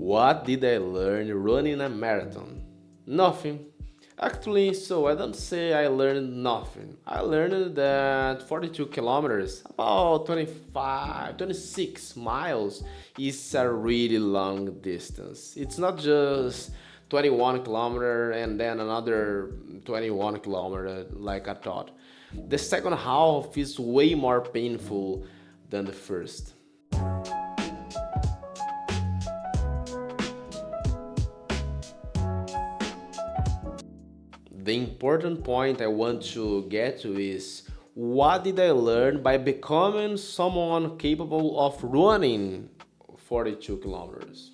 What did I learn running a marathon? Nothing. Actually, so I don't say I learned nothing. I learned that 42 kilometers, about 25, 26 miles, is a really long distance. It's not just 21 kilometer and then another 21 kilometer like I thought. The second half is way more painful than the first. The important point I want to get to is what did I learn by becoming someone capable of running 42 kilometers?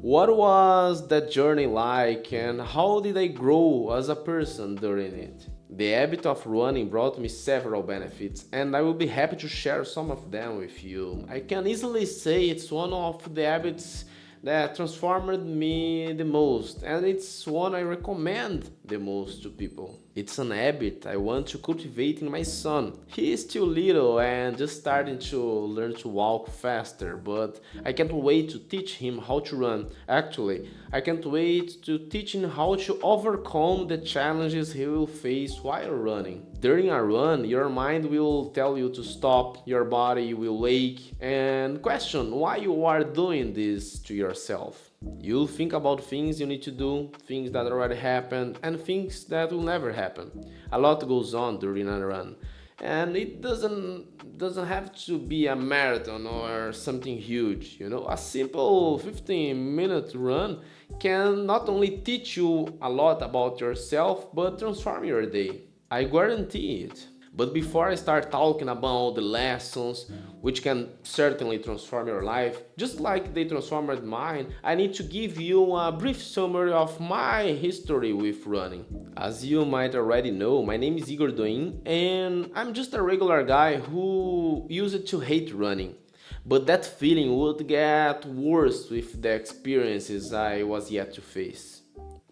What was that journey like and how did I grow as a person during it? The habit of running brought me several benefits, and I will be happy to share some of them with you. I can easily say it's one of the habits that transformed me the most, and it's one I recommend the most to people. It's an habit I want to cultivate in my son. He is still little and just starting to learn to walk faster, but I can't wait to teach him how to run. Actually, I can't wait to teach him how to overcome the challenges he will face while running. During a run, your mind will tell you to stop, your body will ache and question why you are doing this to yourself. You'll think about things you need to do, things that already happened, and things that will never happen. A lot goes on during a run. And it doesn't have to be a marathon or something huge, you know. A simple 15-minute run can not only teach you a lot about yourself, but transform your day. I guarantee it. But before I start talking about the lessons, which can certainly transform your life, just like they transformed mine, I need to give you a brief summary of my history with running. As you might already know, my name is Igor Doin, and I'm just a regular guy who used to hate running. But that feeling would get worse with the experiences I was yet to face.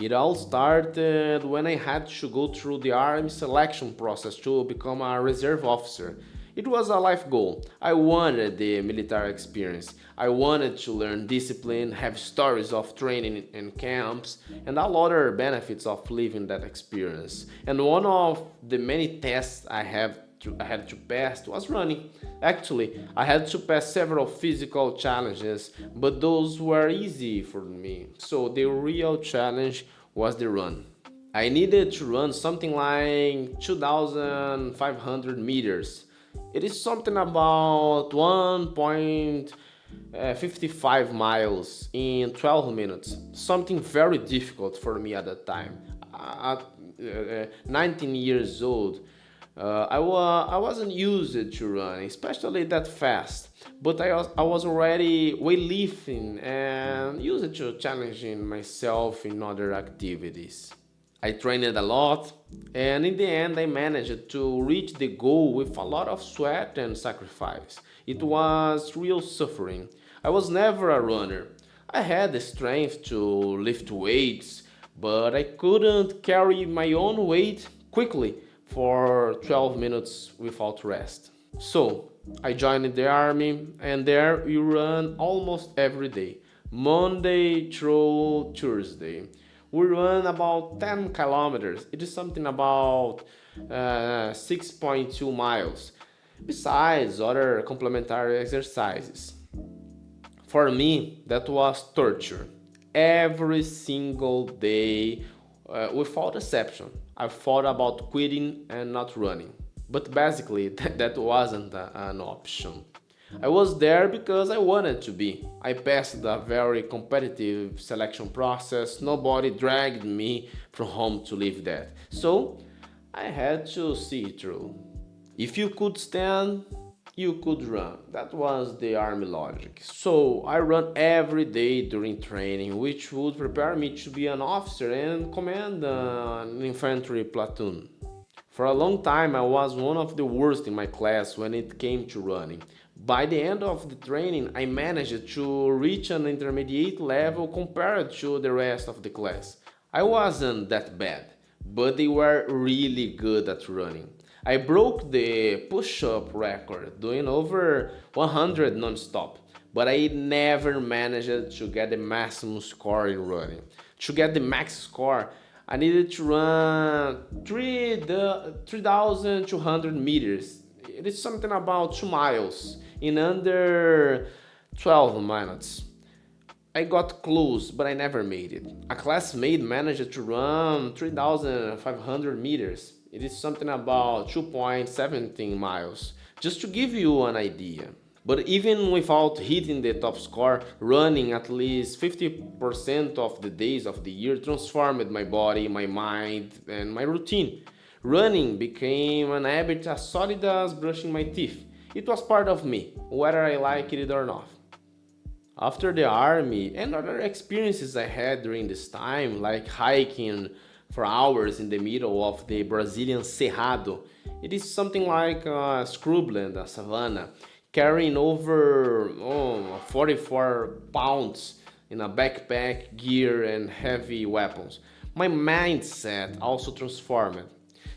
It all started when I had to go through the army selection process to become a reserve officer. It was a life goal. I wanted the military experience. I wanted to learn discipline, have stories of training in camps, and all other benefits of living that experience. And one of the many tests I had to pass was running. Actually, I had to pass several physical challenges, but those were easy for me. So the real challenge was the run. I needed to run something like 2,500 meters. It is something about 1.55 miles in 12 minutes. Something very difficult for me at that time. At 19 years old, I wasn't used to run, especially that fast. But I was already weightlifting and used to challenging myself in other activities. I trained a lot, and in the end, I managed to reach the goal with a lot of sweat and sacrifice. It was real suffering. I was never a runner. I had the strength to lift weights, but I couldn't carry my own weight quickly for 12 minutes without rest. So, I joined the army, and there we run almost every day, Monday through Thursday. We run about 10 kilometers. It is something about 6.2 miles, besides other complementary exercises. For me, that was torture. Every single day, without exception, I thought about quitting and not running. But basically, that wasn't an option. I was there because I wanted to be. I passed a very competitive selection process. Nobody dragged me from home to live that. So I had to see it through. If you could stand, you could run. That was the army logic. So I run every day during training, which would prepare me to be an officer and command an infantry platoon. For a long time, I was one of the worst in my class when it came to running. By the end of the training, I managed to reach an intermediate level compared to the rest of the class. I wasn't that bad, but they were really good at running. I broke the push up record, doing over 100 non stop. but I never managed to get the maximum score in running. To get the max score, I needed to run 3,200 meters. It is something about 2 miles in under 12 minutes. I got close, but I never made it. A classmate managed to run 3,500 meters. It is something about 2.17 miles, just to give you an idea. But even without hitting the top score, running at least 50% of the days of the year transformed my body, my mind, and my routine. Running became an habit as solid as brushing my teeth. It was part of me, whether I liked it or not. After the army and other experiences I had during this time, like hiking for hours in the middle of the Brazilian Cerrado, it is something like scrubland, a savanna, carrying over 44 pounds in a backpack, gear, and heavy weapons. My mindset also transformed.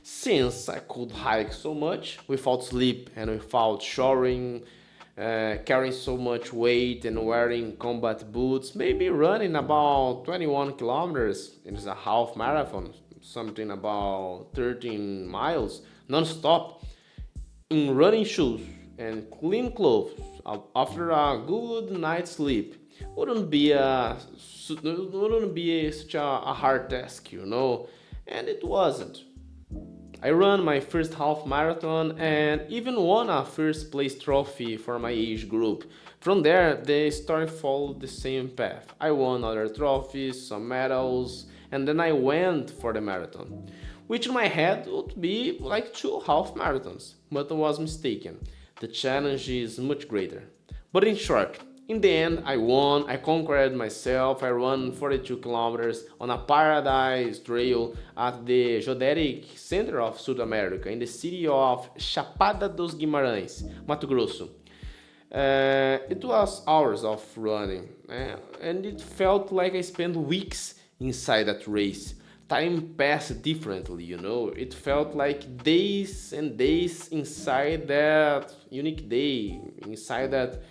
Since I could hike so much without sleep and without showering, carrying so much weight and wearing combat boots, maybe running about 21 kilometers, it is a half marathon, something about 13 miles, non-stop, in running shoes and clean clothes after a good night's sleep wouldn't be such a hard task, and it wasn't. I ran my first half marathon and even won a first place trophy for my age group. From there, the story followed the same path. I won other trophies, some medals, and then I went for the marathon, which in my head would be like two half marathons, but I was mistaken. The challenge is much greater. But in short, in the end, I won, I conquered myself, I ran 42 kilometers on a paradise trail at the geodetic center of South America in the city of Chapada dos Guimarães, Mato Grosso. It was hours of running, and it felt like I spent weeks inside that race. Time passed differently. It felt like days and days inside that unique day, inside that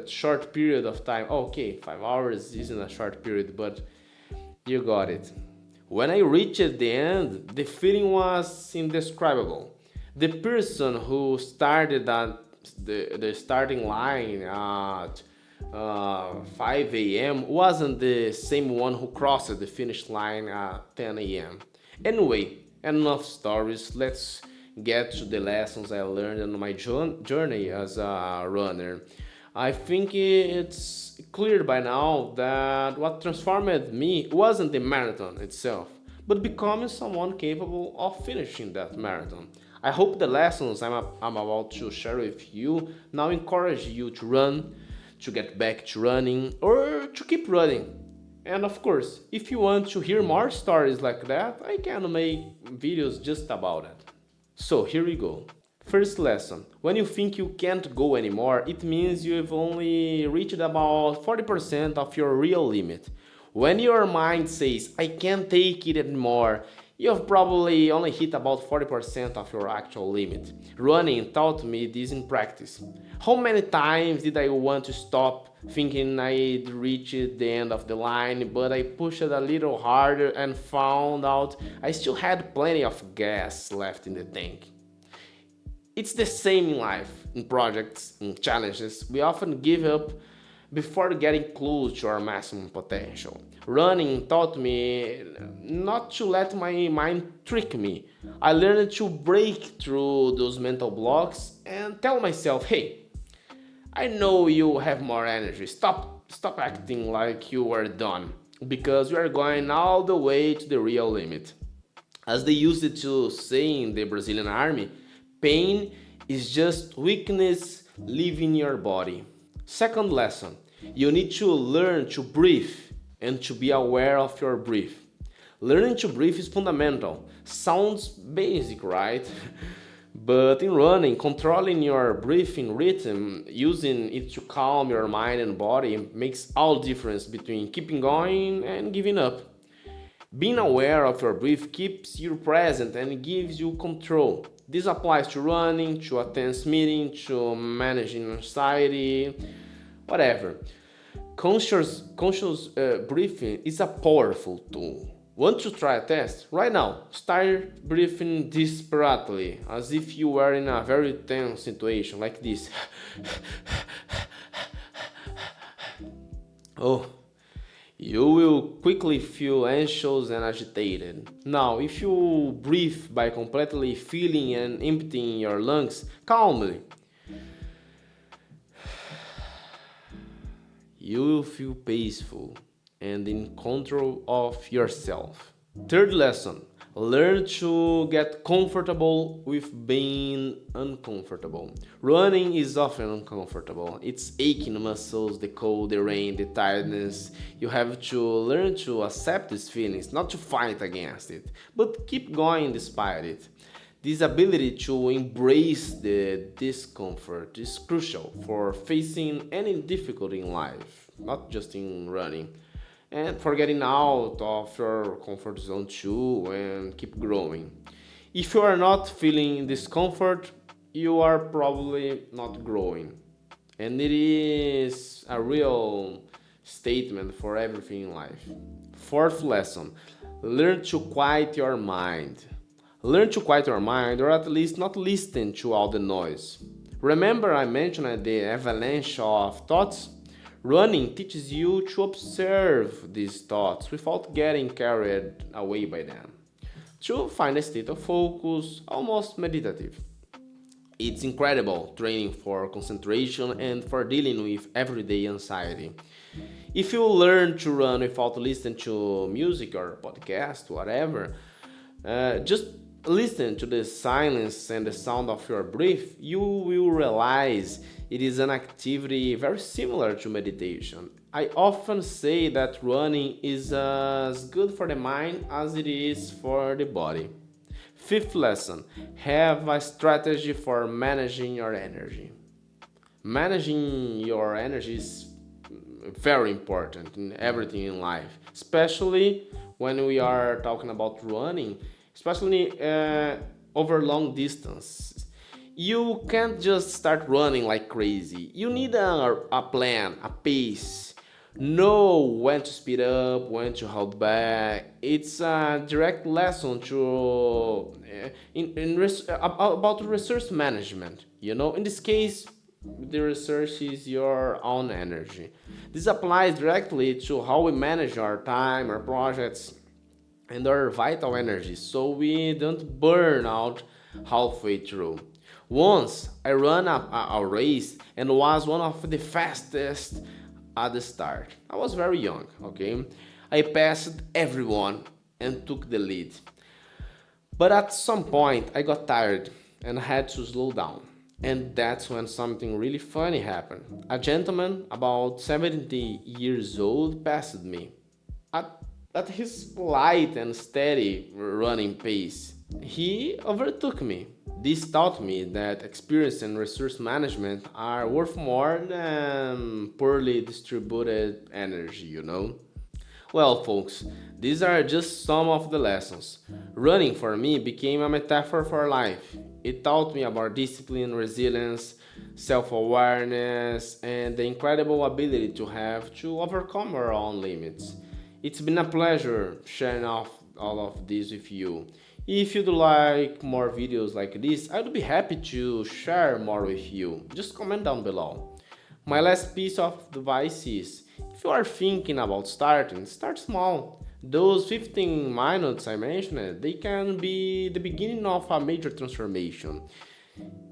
short period of time. Okay, 5 hours isn't a short period, but you got it. When I reached the end, the feeling was indescribable. The person who started at the starting line at 5 a.m. wasn't the same one who crossed the finish line at 10 a.m. Anyway, enough stories. Let's get to the lessons I learned on my journey as a runner. I think it's clear by now that what transformed me wasn't the marathon itself, but becoming someone capable of finishing that marathon. I hope the lessons I'm about to share with you now encourage you to run, to get back to running, or to keep running. And of course, if you want to hear more stories like that, I can make videos just about it. So here we go. First lesson. When you think you can't go anymore, it means you've only reached about 40% of your real limit. When your mind says, I can't take it anymore, you've probably only hit about 40% of your actual limit. Running taught me this in practice. How many times did I want to stop thinking I'd reached the end of the line, but I pushed a little harder and found out I still had plenty of gas left in the tank? It's the same in life, in projects, in challenges. We often give up before getting close to our maximum potential. Running taught me not to let my mind trick me. I learned to break through those mental blocks and tell myself, hey, I know you have more energy. Stop acting like you were done because you are going all the way to the real limit. As they used it to say in the Brazilian army, pain is just weakness leaving your body. Second lesson, you need to learn to breathe and to be aware of your breath. Learning to breathe is fundamental. Sounds basic, right? But in running, controlling your breathing rhythm, using it to calm your mind and body, makes all difference between keeping going and giving up. Being aware of your breath keeps you present and gives you control. This applies to running, to a tense meeting, to managing anxiety, whatever. Conscious breathing is a powerful tool. Want to try a test? Right now, start breathing desperately, as if you were in a very tense situation, like this. Oh, you will quickly feel anxious and agitated. Now, if you breathe by completely filling and emptying your lungs calmly, you will feel peaceful and in control of yourself. Third lesson, learn to get comfortable with being uncomfortable. Running is often uncomfortable. It's aching muscles, the cold, the rain, the tiredness. You have to learn to accept these feelings, not to fight against it, but keep going despite it. This ability to embrace the discomfort is crucial for facing any difficulty in life, not just in running, and for getting out of your comfort zone too and keep growing. If you are not feeling discomfort, you are probably not growing. And it is a real statement for everything in life. Fourth lesson, learn to quiet your mind. Learn to quiet your mind, or at least not listen to all the noise. Remember, I mentioned the avalanche of thoughts? Running teaches you to observe these thoughts without getting carried away by them, to find a state of focus, almost meditative. It's incredible training for concentration and for dealing with everyday anxiety. If you learn to run without listening to music or podcast, whatever, just listen to the silence and the sound of your breath, you will realize it is an activity very similar to meditation. I often say that running is as good for the mind as it is for the body. Fifth lesson, have a strategy for managing your energy. Managing your energy is very important in everything in life, especially when we are talking about running, especially over long distance. You can't just start running like crazy. You need a plan, a pace. Know when to speed up, when to hold back. It's a direct lesson to about resource management. You know, in this case, the resource is your own energy. This applies directly to how we manage our time, our projects, and our vital energy so we don't burn out halfway through. Once I ran a race and was one of the fastest at the start. I was very young, okay? I passed everyone and took the lead. But at some point, I got tired and had to slow down. And that's when something really funny happened. A gentleman about 70 years old passed me at, at his light and steady running pace. He overtook me. This taught me that experience and resource management are worth more than poorly distributed energy, you know? Well, folks, these are just some of the lessons. Running for me became a metaphor for life. It taught me about discipline, resilience, self awareness, and the incredible ability to have to overcome our own limits. It's been a pleasure sharing all of this with you. If you'd like more videos like this, I'd be happy to share more with you. Just comment down below. My last piece of advice is if you are thinking about starting, start small. Those 15 minutes I mentioned, they can be the beginning of a major transformation.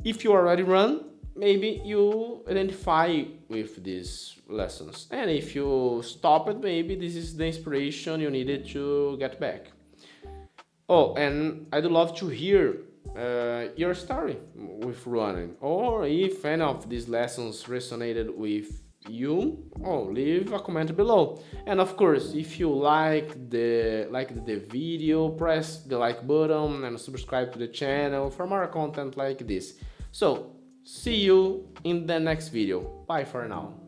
If you already run, maybe you identify with these lessons. And if you stop it, maybe this is the inspiration you needed to get back. Oh, and I'd love to hear your story with running, or if any of these lessons resonated with you. Oh, leave a comment below. And of course, if you like the video, press the like button and subscribe to the channel for more content like this. So, see you in the next video. Bye for now.